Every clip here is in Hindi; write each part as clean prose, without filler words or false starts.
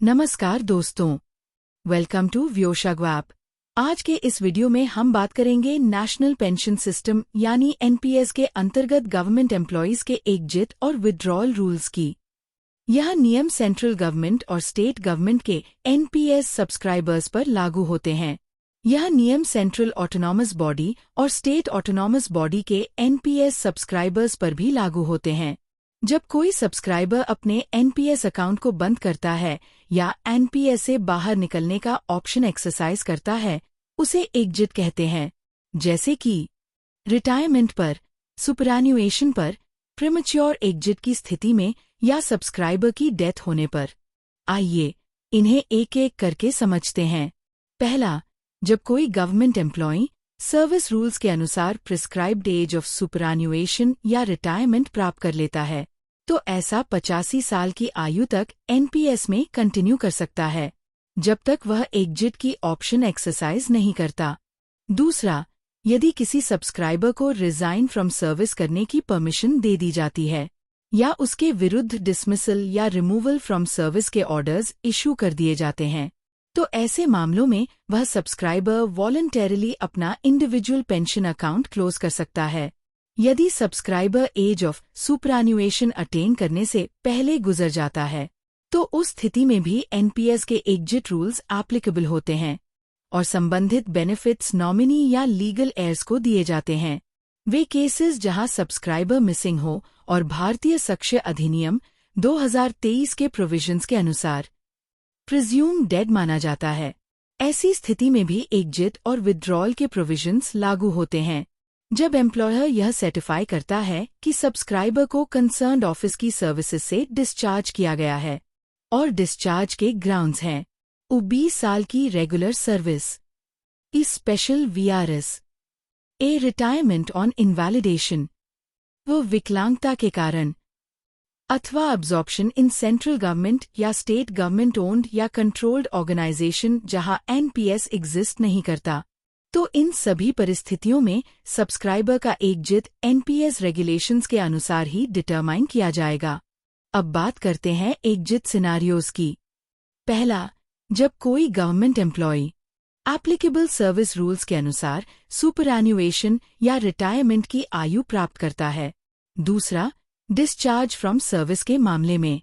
नमस्कार दोस्तों, वेलकम टू व्योशाग्वाप। आज के इस वीडियो में हम बात करेंगे नेशनल पेंशन सिस्टम यानी एनपीएस के अंतर्गत गवर्नमेंट एम्प्लॉयज के एग्जिट और विड्रॉल रूल्स की। यह नियम सेंट्रल गवर्नमेंट और स्टेट गवर्नमेंट के एनपीएस सब्सक्राइबर्स पर लागू होते हैं। यह नियम सेंट्रल ऑटोनॉमस बॉडी और स्टेट ऑटोनॉमस बॉडी के एनपीएस सब्सक्राइबर्स पर भी लागू होते हैं। जब कोई सब्सक्राइबर अपने एनपीएस अकाउंट को बंद करता है या एनपीएस से बाहर निकलने का ऑप्शन एक्सरसाइज करता है, उसे एग्जिट कहते हैं। जैसे कि रिटायरमेंट पर, सुपरएन्युएशन पर, प्रीमैच्योर एग्जिट की स्थिति में या सब्सक्राइबर की डेथ होने पर। आइए इन्हें एक एक करके समझते हैं। पहला, जब कोई गवर्नमेंट एम्प्लॉय सर्विस रूल्स के अनुसार प्रिस्क्राइब्ड एज ऑफ सुपरएन्युएशन या रिटायरमेंट प्राप्त कर लेता है, तो ऐसा 85 साल की आयु तक एनपीएस में कंटिन्यू कर सकता है, जब तक वह एग्जिट की ऑप्शन एक्सरसाइज नहीं करता। दूसरा, यदि किसी सब्सक्राइबर को रिजाइन फ्रॉम सर्विस करने की परमिशन दे दी जाती है या उसके विरुद्ध डिसमिसल या रिमूवल फ्रॉम सर्विस के ऑर्डर्स इशू कर दिए जाते हैं, तो ऐसे मामलों में वह सब्सक्राइबर वॉलंटरीली अपना इंडिविजुअल पेंशन अकाउंट क्लोज कर सकता है। यदि subscriber age of superannuation attain करने से पहले गुजर जाता है, तो उस स्थिति में भी एनपीएस के एग्जिट रूल्स एप्लीकेबल होते हैं और संबंधित बेनिफिट्स नॉमिनी या लीगल एयर्स को दिए जाते हैं। वे केसेस जहां सब्सक्राइबर मिसिंग हो और भारतीय साक्ष्य अधिनियम 2023 के प्रोविजंस के अनुसार प्रिज्यूम डेड माना जाता है, ऐसी स्थिति में भी एग्जिट और विड्रॉल के प्रोविजंस लागू होते हैं। जब एम्प्लॉयर यह सर्टिफाई करता है कि सब्सक्राइबर को कंसर्न्ड ऑफिस की सर्विसेज से डिस्चार्ज किया गया है और डिस्चार्ज के ग्राउंड्स हैं 20 साल की regular service, E special VRS, A retirement on invalidation, वो विकलांगता के कारण, अथवा अब्जॉर्प्शन इन सेंट्रल गवर्नमेंट या स्टेट गवर्नमेंट ओन्ड या कंट्रोल्ड ऑर्गेनाइजेशन जहां एनपीएस एग्जिस्ट नहीं करता, तो इन सभी परिस्थितियों में सब्सक्राइबर का एग्जिट एनपीएस रेगुलेशंस के अनुसार ही डिटरमाइन किया जाएगा। अब बात करते हैं एग्जिट सिनारियोज की। पहला, जब कोई government employ applicable service rules के अनुसार सुपरएन्युएशन या रिटायरमेंट की आयु प्राप्त करता है। दूसरा, डिस्चार्ज फ्रॉम सर्विस के मामले में,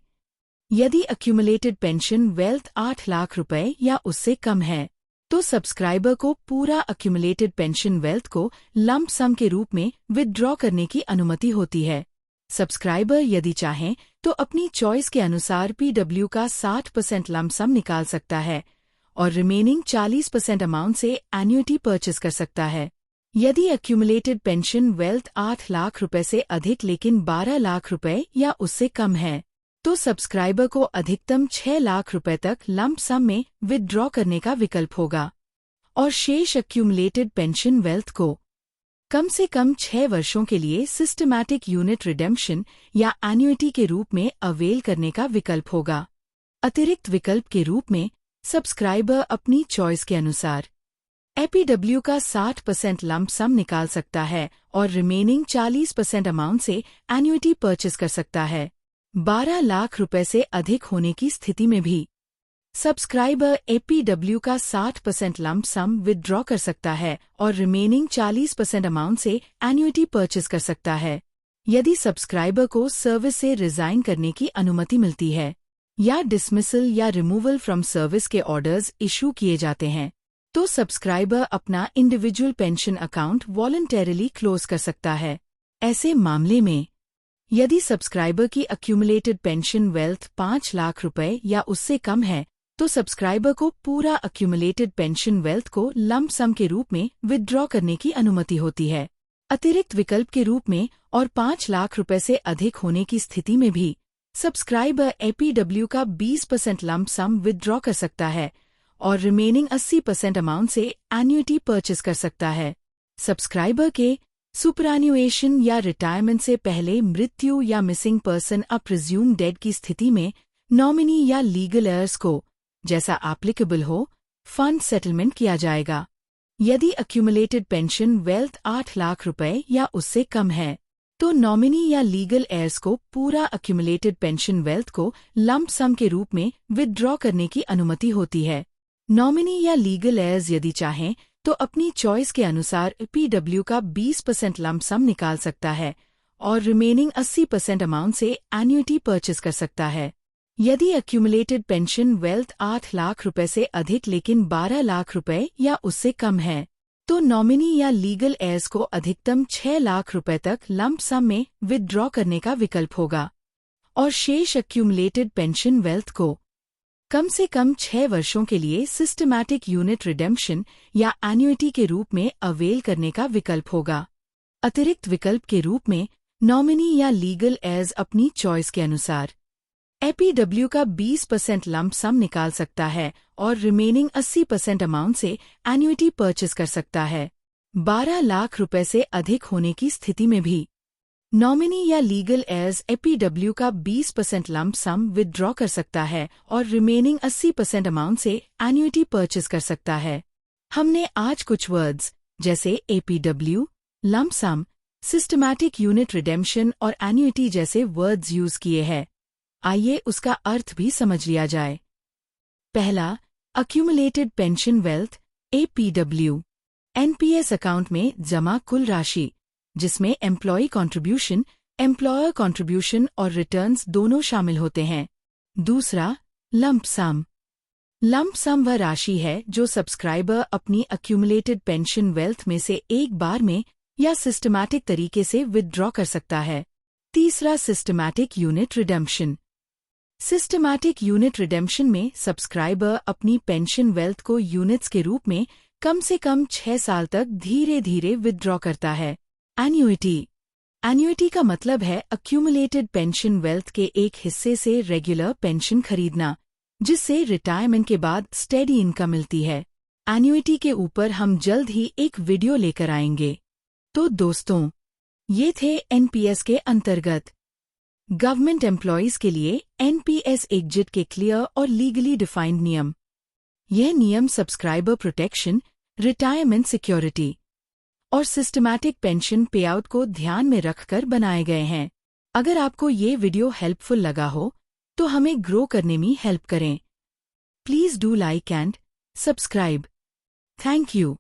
यदि अक्यूमुलेटेड पेंशन वेल्थ 8 लाख रुपए या उससे कम है, तो सब्सक्राइबर को पूरा अक्यूमुलेटेड पेंशन वेल्थ को लंप सम के रूप में विथड्रॉ करने की अनुमति होती है। सब्सक्राइबर यदि चाहें तो अपनी चॉइस के अनुसार पीडब्ल्यू का 60% लंप सम निकाल सकता है और रिमेनिंग 40% अमाउंट से एन्युटी परचेस कर सकता है। यदि अक्यूमुलेटेड पेंशन वेल्थ 8 लाख रुपए से अधिक लेकिन 12 लाख रुपए या उससे कम है, तो सब्सक्राइबर को अधिकतम 6 लाख रुपए तक लंप सम में विथड्रॉ करने का विकल्प होगा और शेष अक्यूमुलेटेड पेंशन वेल्थ को कम से कम 6 वर्षों के लिए सिस्टमैटिक यूनिट रिडेम्पशन या एन्युटी के रूप में अवेल करने का विकल्प होगा। अतिरिक्त विकल्प के रूप में सब्सक्राइबर अपनी चॉइस के अनुसार एपीडब्ल्यू का 60% लंप सम निकाल सकता है और रिमेनिंग 40% अमाउंट से एन्युटी परचेस कर सकता है। 12 लाख रुपए से अधिक होने की स्थिति में भी सब्सक्राइबर एपीडब्ल्यू का 60% लंप सम विथड्रॉ कर सकता है और रिमेनिंग 40% अमाउंट से एन्युटी परचेस कर सकता है। यदि सब्सक्राइबर को सर्विस से रिजाइन करने की अनुमति मिलती है या डिसमिसल या रिमूवल फ्रॉम सर्विस के ऑर्डर्स इशू किए जाते हैं, तो सब्सक्राइबर अपना individual pension account voluntarily close कर सकता है। ऐसे मामले में यदि सब्सक्राइबर की अक्यूमुलेटेड पेंशन वेल्थ 5 लाख रुपए या उससे कम है, तो सब्सक्राइबर को पूरा अक्यूमुलेटेड पेंशन वेल्थ को लंप सम के रूप में विथड्रॉ करने की अनुमति होती है। अतिरिक्त विकल्प के रूप में और 5 लाख रुपए से अधिक होने की स्थिति में भी सब्सक्राइबर एपीडब्ल्यू का 20% लंप सम विथड्रॉ कर सकता है और रिमेनिंग 80% अमाउंट से एन्युटी परचेस कर सकता है। सब्सक्राइबर के सुपरएन्युएशन या रिटायरमेंट से पहले मृत्यु या मिसिंग पर्सन प्रिज्यूम डेड की स्थिति में नॉमिनी या लीगल एयर्स को, जैसा एप्लीकेबल हो, फंड सेटलमेंट किया जाएगा। यदि अक्यूमुलेटेड पेंशन वेल्थ 8 लाख रुपए या उससे कम है, तो नॉमिनी या लीगल एयर्स को पूरा अक्यूमुलेटेड पेंशन वेल्थ को लंप सम के रूप में विथड्रॉ करने की अनुमति होती है। नॉमिनी या लीगल एयर्स यदि चाहें तो अपनी चॉइस के अनुसार पीडब्ल्यू का 20% लंप सम निकाल सकता है और रिमेनिंग 80% अमाउंट से एन्युटी परचेस कर सकता है। यदि अक्यूमुलेटेड पेंशन वेल्थ 8 लाख रुपए से अधिक लेकिन 12 लाख रुपए या उससे कम है, तो नॉमिनी या लीगल एयर्स को अधिकतम 6 लाख रुपए तक लंप सम में विथड्रॉ करने का विकल्प होगा और शेष अक्यूमुलेटेड पेंशन वेल्थ को कम से कम 6 वर्षों के लिए सिस्टमैटिक यूनिट रिडेम्पशन या एन्युटी के रूप में अवेल करने का विकल्प होगा। अतिरिक्त विकल्प के रूप में नॉमिनी या लीगल एयर्स अपनी चॉइस के अनुसार एपीडब्ल्यू का 20% लंप सम निकाल सकता है और रिमेनिंग 80% अमाउंट से एन्युटी परचेस कर सकता है। 12 लाख रुपए से अधिक होने की स्थिति में भी नॉमिनी या लीगल एयर्स एपीडब्ल्यू का 20% लंप सम विथड्रॉ कर सकता है और रिमेनिंग 80% अमाउंट से एन्युटी परचेस कर सकता है। हमने आज कुछ वर्ड्स जैसे एपीडब्ल्यू, लंप सम, सिस्टमैटिक यूनिट रिडेम्पशन और एन्युटी जैसे वर्ड्स यूज किए हैं। आइए उसका अर्थ भी समझ लिया जाए। पहला, accumulated pension wealth APW, NPS account में जमा कुल राशि जिसमें एम्प्लॉय कंट्रीब्यूशन, एम्प्लॉयर कंट्रीब्यूशन और रिटर्न्स दोनों शामिल होते हैं। दूसरा, लंप सम। लंप सम वह राशि है जो सब्सक्राइबर अपनी अक्यूमुलेटेड पेंशन वेल्थ में से एक बार में या सिस्टमैटिक तरीके से विथड्रॉ कर सकता है। तीसरा, systematic unit redemption. Systematic unit redemption में सब्सक्राइबर अपनी पेंशन वेल्थ को यूनिट्स के रूप में कम से कम 6 साल तक धीरे धीरे विथड्रॉ करता है। एन्युटी। एन्युटी का मतलब है अक्यूमुलेटेड पेंशन वेल्थ के एक हिस्से से रेगुलर पेंशन खरीदना, जिससे रिटायरमेंट के बाद स्टेडी इनकम मिलती है। एन्युटी के ऊपर हम जल्द ही एक वीडियो लेकर आएंगे। तो दोस्तों, ये थे एनपीएस के अंतर्गत गवर्नमेंट एम्प्लॉयज के लिए एनपीएस एग्जिट के क्लियर और लीगली डिफाइंड नियम। यह नियम सब्सक्राइबर प्रोटेक्शन, रिटायरमेंट सिक्योरिटी और सिस्टमैटिक पेंशन पेआउट को ध्यान में रखकर बनाए गए हैं। अगर आपको ये वीडियो हेल्पफुल लगा हो तो हमें ग्रो करने में हेल्प करें। Please do like and subscribe. Thank you.